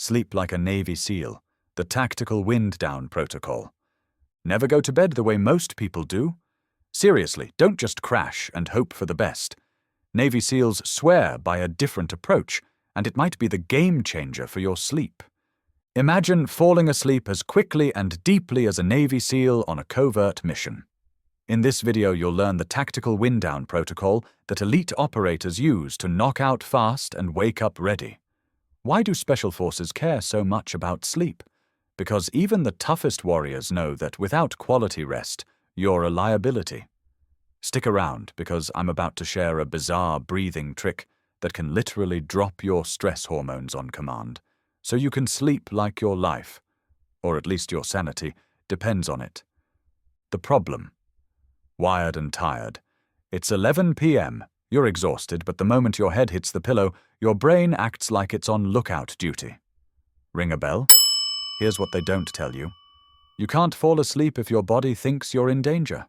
Sleep like a Navy SEAL, the tactical wind-down protocol. Never go to bed the way most people do. Seriously, don't just crash and hope for the best. Navy SEALs swear by a different approach, and it might be the game changer for your sleep. Imagine falling asleep as quickly and deeply as a Navy SEAL on a covert mission. In this video, you'll learn the tactical wind-down protocol that elite operators use to knock out fast and wake up ready. Why do Special Forces care so much about sleep? Because even the toughest warriors know that without quality rest, you're a liability. Stick around, because I'm about to share a bizarre breathing trick that can literally drop your stress hormones on command, so you can sleep like your life, or at least your sanity, depends on it. The problem: wired and tired. It's 11 p.m. You're exhausted, but the moment your head hits the pillow, your brain acts like it's on lookout duty. Ring a bell? Here's what they don't tell you. You can't fall asleep if your body thinks you're in danger.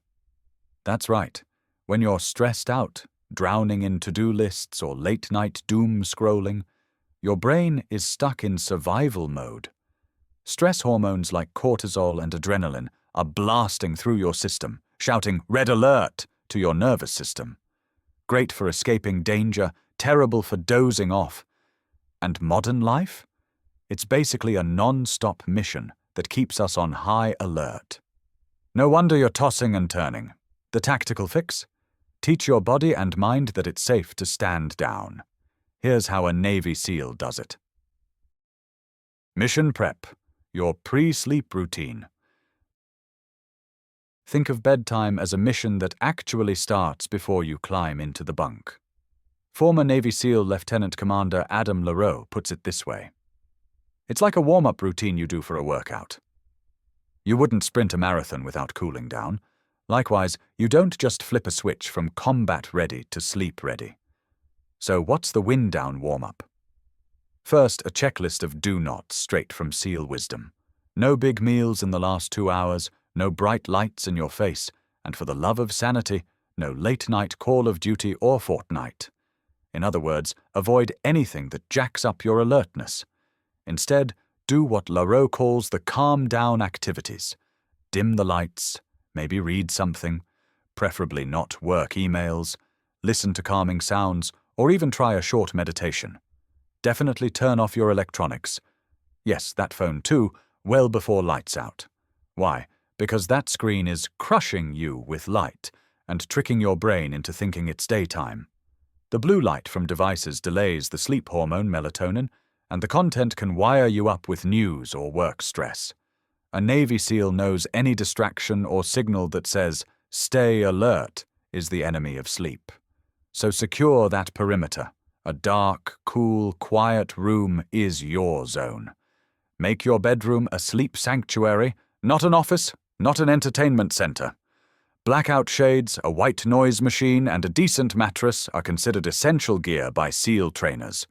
That's right. When you're stressed out, drowning in to-do lists or late-night doom scrolling, your brain is stuck in survival mode. Stress hormones like cortisol and adrenaline are blasting through your system, shouting "Red alert" to your nervous system. Great for escaping danger, terrible for dozing off. And modern life? It's basically a non-stop mission that keeps us on high alert. No wonder you're tossing and turning. The tactical fix? Teach your body and mind that it's safe to stand down. Here's how a Navy SEAL does it. Mission prep, your pre-sleep routine. Think of bedtime as a mission that actually starts before you climb into the bunk. Former Navy SEAL Lieutenant Commander Adam LaRoe puts it this way. It's like a warm-up routine you do for a workout. You wouldn't sprint a marathon without cooling down. Likewise, you don't just flip a switch from combat-ready to sleep-ready. So what's the wind-down warm-up? First, a checklist of do-nots straight from SEAL wisdom. No big meals in the last 2 hours, no bright lights in your face, and for the love of sanity, no late-night Call of Duty or Fortnite. In other words, avoid anything that jacks up your alertness. Instead, do what LaRoe calls the calm-down activities. Dim the lights, maybe read something, preferably not work emails, listen to calming sounds, or even try a short meditation. Definitely turn off your electronics. Yes, that phone too, well before lights out. Why? Because that screen is crushing you with light and tricking your brain into thinking it's daytime. The blue light from devices delays the sleep hormone melatonin, and the content can wire you up with news or work stress. A Navy SEAL knows any distraction or signal that says, "Stay alert," is the enemy of sleep. So secure that perimeter. A dark, cool, quiet room is your zone. Make your bedroom a sleep sanctuary, not an office, not an entertainment center. Blackout shades, a white noise machine, and a decent mattress are considered essential gear by SEAL trainers.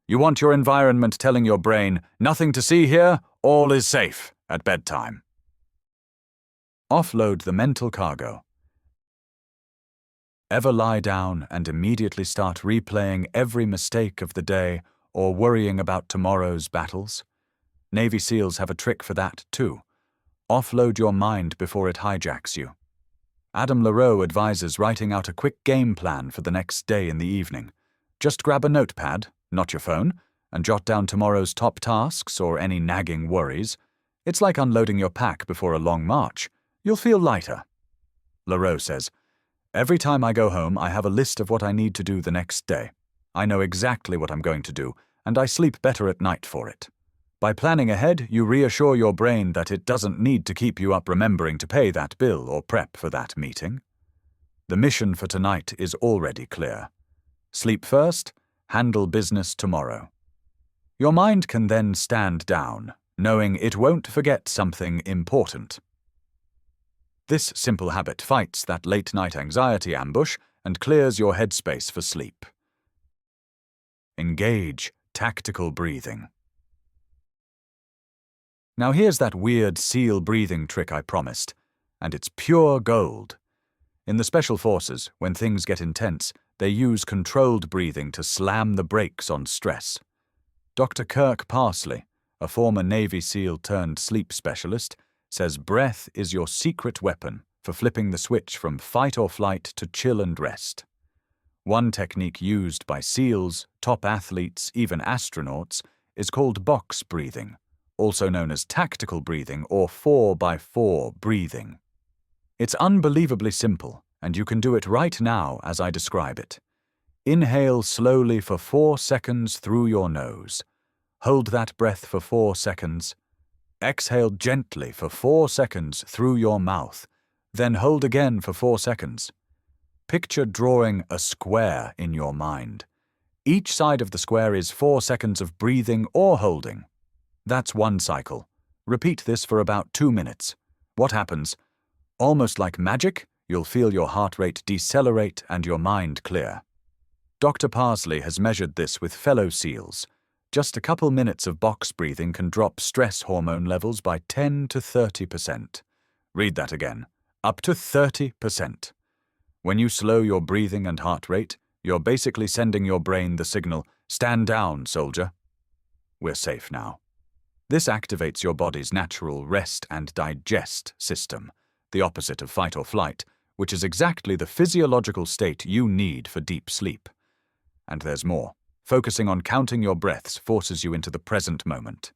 You want your environment telling your brain, "Nothing to see here, all is safe," at bedtime. Offload the mental cargo. Ever lie down and immediately start replaying every mistake of the day or worrying about tomorrow's battles? Navy SEALs have a trick for that too. Offload your mind before it hijacks you. Adam LaRoe advises writing out a quick game plan for the next day in the evening. Just grab a notepad, not your phone, and jot down tomorrow's top tasks or any nagging worries. It's like unloading your pack before a long march. You'll feel lighter. LaRoe says, "Every time I go home, I have a list of what I need to do the next day. I know exactly what I'm going to do, and I sleep better at night for it. By planning ahead, you reassure your brain that it doesn't need to keep you up remembering to pay that bill or prep for that meeting. The mission for tonight is already clear. Sleep first, handle business tomorrow. Your mind can then stand down, knowing it won't forget something important. This simple habit fights that late-night anxiety ambush and clears your headspace for sleep. Engage tactical breathing. Now here's that weird SEAL breathing trick I promised, and it's pure gold. In the Special Forces, when things get intense, they use controlled breathing to slam the brakes on stress. Dr. Kirk Parsley, a former Navy SEAL turned sleep specialist, says breath is your secret weapon for flipping the switch from fight or flight to chill and rest. One technique used by SEALs, top athletes, even astronauts, is called box breathing, also known as tactical breathing or 4x4 breathing. It's unbelievably simple, and you can do it right now as I describe it. Inhale slowly for 4 seconds through your nose. Hold that breath for 4 seconds. Exhale gently for 4 seconds through your mouth, then hold again for 4 seconds. Picture drawing a square in your mind. Each side of the square is 4 seconds of breathing or holding. That's one cycle. Repeat this for about 2 minutes. What happens? Almost like magic, you'll feel your heart rate decelerate and your mind clear. Dr. Parsley has measured this with fellow SEALs. Just a couple minutes of box breathing can drop stress hormone levels by 10 to 30%. Read that again. Up to 30%. When you slow your breathing and heart rate, you're basically sending your brain the signal, "Stand down, soldier." We're safe now. This activates your body's natural rest and digest system, the opposite of fight or flight, which is exactly the physiological state you need for deep sleep. And there's more. Focusing on counting your breaths forces you into the present moment.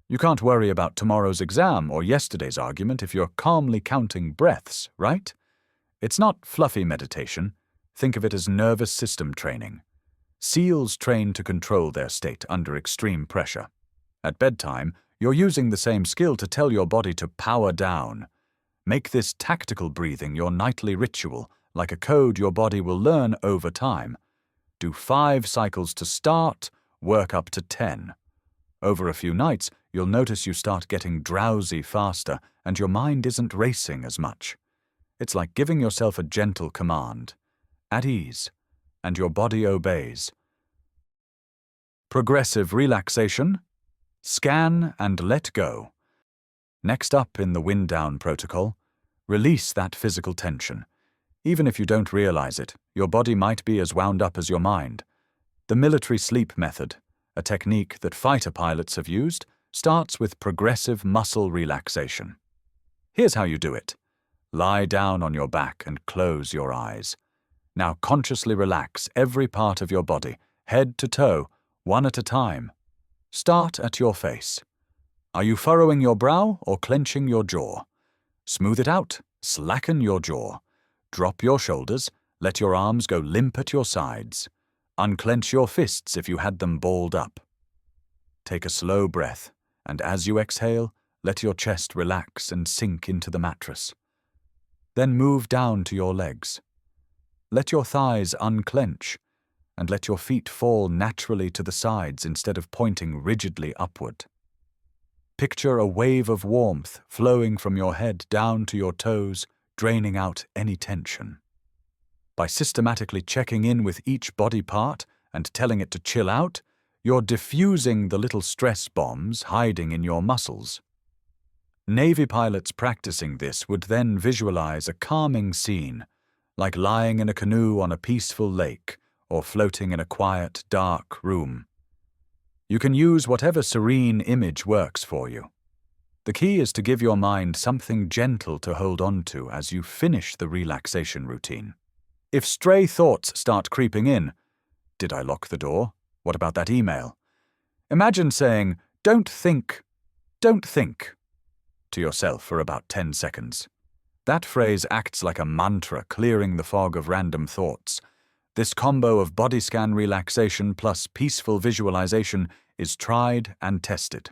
You can't worry about tomorrow's exam or yesterday's argument if you're calmly counting breaths, right? It's not fluffy meditation. Think of it as nervous system training. SEALs train to control their state under extreme pressure. At bedtime, you're using the same skill to tell your body to power down. Make this tactical breathing your nightly ritual, like a code your body will learn over time. Do 5 cycles to start, work up to 10. Over a few nights, you'll notice you start getting drowsy faster and your mind isn't racing as much. It's like giving yourself a gentle command. At ease, and your body obeys. Progressive relaxation. Scan and let go. Next up in the wind down protocol, release that physical tension. Even if you don't realize it, your body might be as wound up as your mind. The military sleep method, a technique that fighter pilots have used, starts with progressive muscle relaxation. Here's how you do it. Lie down on your back and close your eyes. Now consciously relax every part of your body, head to toe, one at a time. Start at your face. Are you furrowing your brow or clenching your jaw? Smooth it out, slacken your jaw. Drop your shoulders, let your arms go limp at your sides. Unclench your fists if you had them balled up. Take a slow breath, and as you exhale, let your chest relax and sink into the mattress. Then move down to your legs. Let your thighs unclench, and let your feet fall naturally to the sides instead of pointing rigidly upward. Picture a wave of warmth flowing from your head down to your toes, draining out any tension. By systematically checking in with each body part and telling it to chill out, you're diffusing the little stress bombs hiding in your muscles. Navy pilots practicing this would then visualize a calming scene, like lying in a canoe on a peaceful lake or floating in a quiet, dark room. You can use whatever serene image works for you. The key is to give your mind something gentle to hold on to as you finish the relaxation routine. If stray thoughts start creeping in, did I lock the door? What about that email? Imagine saying, don't think, to yourself for about 10 seconds. That phrase acts like a mantra, clearing the fog of random thoughts. This combo of body scan relaxation plus peaceful visualization is tried and tested.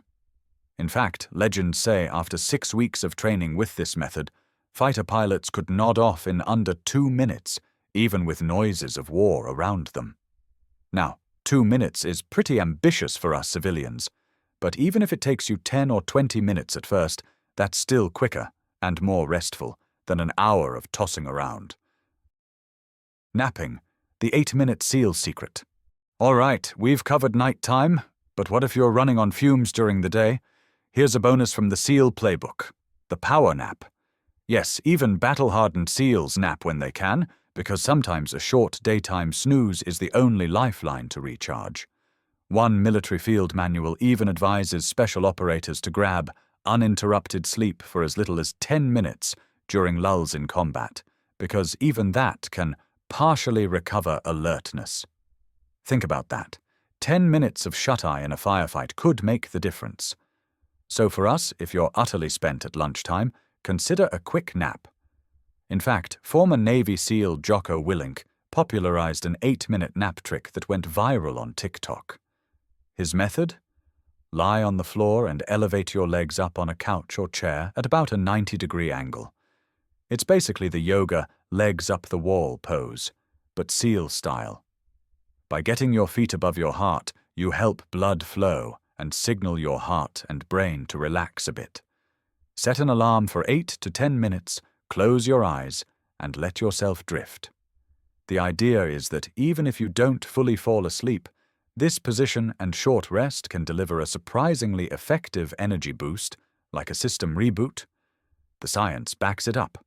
In fact, legends say after 6 weeks of training with this method, fighter pilots could nod off in under 2 minutes, even with noises of war around them. Now, 2 minutes is pretty ambitious for us civilians, but even if it takes you 10 or 20 minutes at first, that's still quicker and more restful than an hour of tossing around. Napping, the 8-minute SEAL secret. All right, we've covered nighttime, but what if you're running on fumes during the day? Here's a bonus from the SEAL playbook, the power nap. Yes, even battle-hardened SEALs nap when they can, because sometimes a short daytime snooze is the only lifeline to recharge. One military field manual even advises special operators to grab uninterrupted sleep for as little as 10 minutes during lulls in combat, because even that can partially recover alertness. Think about that. 10 minutes of shut-eye in a firefight could make the difference. So for us, if you're utterly spent at lunchtime, consider a quick nap. In fact, former Navy SEAL Jocko Willink popularized an 8-minute nap trick that went viral on TikTok. His method? Lie on the floor and elevate your legs up on a couch or chair at about a 90-degree angle. It's basically the yoga legs up the wall pose, but SEAL style. By getting your feet above your heart, you help blood flow and signal your heart and brain to relax a bit. Set an alarm for 8 to 10 minutes, close your eyes, and let yourself drift. The idea is that even if you don't fully fall asleep, this position and short rest can deliver a surprisingly effective energy boost, like a system reboot. The science backs it up.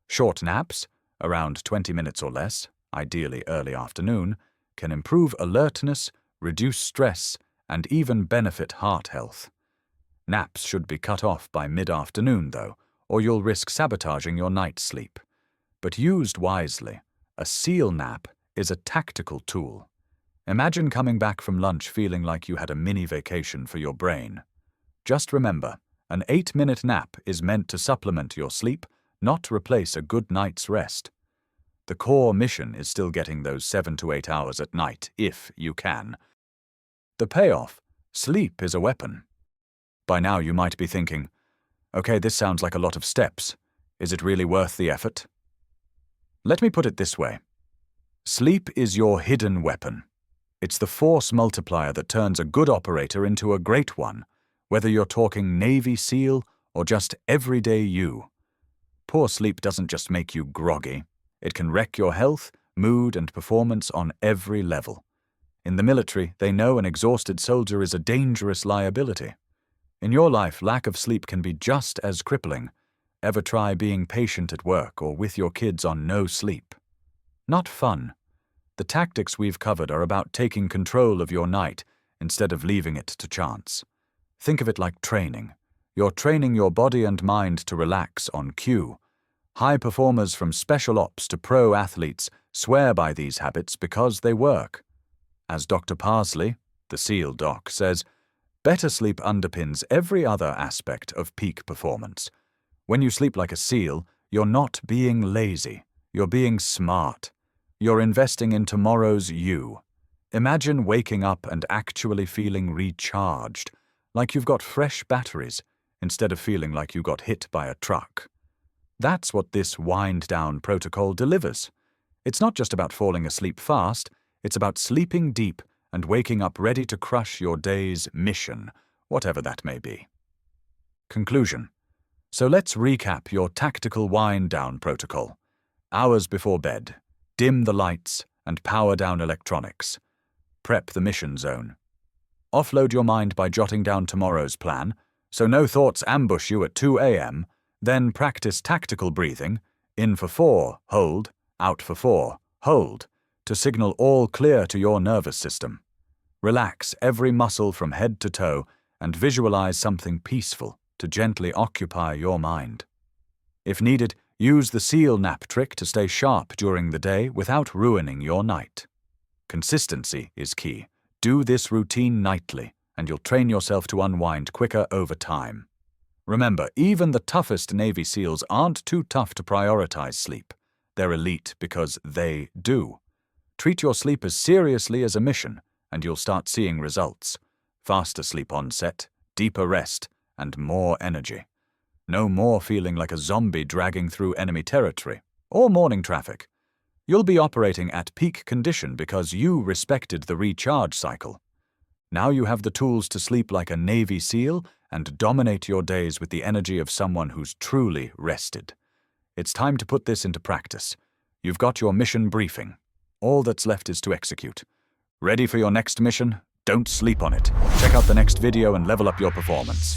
Short naps, around 20 minutes or less, ideally early afternoon, can improve alertness, reduce stress, and even benefit heart health. Naps should be cut off by mid-afternoon, though, or you'll risk sabotaging your night's sleep. But used wisely, a SEAL nap is a tactical tool. Imagine coming back from lunch feeling like you had a mini vacation for your brain. Just remember, an 8-minute nap is meant to supplement your sleep, not replace a good night's rest. The core mission is still getting those 7 to 8 hours at night, if you can. The payoff: sleep is a weapon. By now you might be thinking, okay, this sounds like a lot of steps. Is it really worth the effort? Let me put it this way. Sleep is your hidden weapon. It's the force multiplier that turns a good operator into a great one, whether you're talking Navy SEAL or just everyday you. Poor sleep doesn't just make you groggy. It can wreck your health, mood, and performance on every level. In the military, they know an exhausted soldier is a dangerous liability. In your life, lack of sleep can be just as crippling. Ever try being patient at work or with your kids on no sleep? Not fun. The tactics we've covered are about taking control of your night instead of leaving it to chance. Think of it like training. You're training your body and mind to relax on cue. High performers from special ops to pro athletes swear by these habits because they work. As Dr. Parsley, the SEAL doc, says, better sleep underpins every other aspect of peak performance. When you sleep like a SEAL, you're not being lazy. You're being smart. You're investing in tomorrow's you. Imagine waking up and actually feeling recharged, like you've got fresh batteries, instead of feeling like you got hit by a truck. That's what this wind-down protocol delivers. It's not just about falling asleep fast, it's about sleeping deep and waking up ready to crush your day's mission, whatever that may be. Conclusion. So let's recap your tactical wind-down protocol. Hours before bed. Dim the lights and power down electronics. Prep the mission zone. Offload your mind by jotting down tomorrow's plan, so no thoughts ambush you at 2 a.m., then practice tactical breathing, in for 4, hold, out for 4, hold, to signal all clear to your nervous system. Relax every muscle from head to toe and visualize something peaceful to gently occupy your mind. If needed, use the SEAL nap trick to stay sharp during the day without ruining your night. Consistency is key. Do this routine nightly, and you'll train yourself to unwind quicker over time. Remember, even the toughest Navy SEALs aren't too tough to prioritize sleep. They're elite because they do. Treat your sleep as seriously as a mission, and you'll start seeing results. Faster sleep onset, deeper rest, and more energy. No more feeling like a zombie dragging through enemy territory, or morning traffic. You'll be operating at peak condition because you respected the recharge cycle. Now you have the tools to sleep like a Navy SEAL and dominate your days with the energy of someone who's truly rested. It's time to put this into practice. You've got your mission briefing. All that's left is to execute. Ready for your next mission? Don't sleep on it. Check out the next video and level up your performance.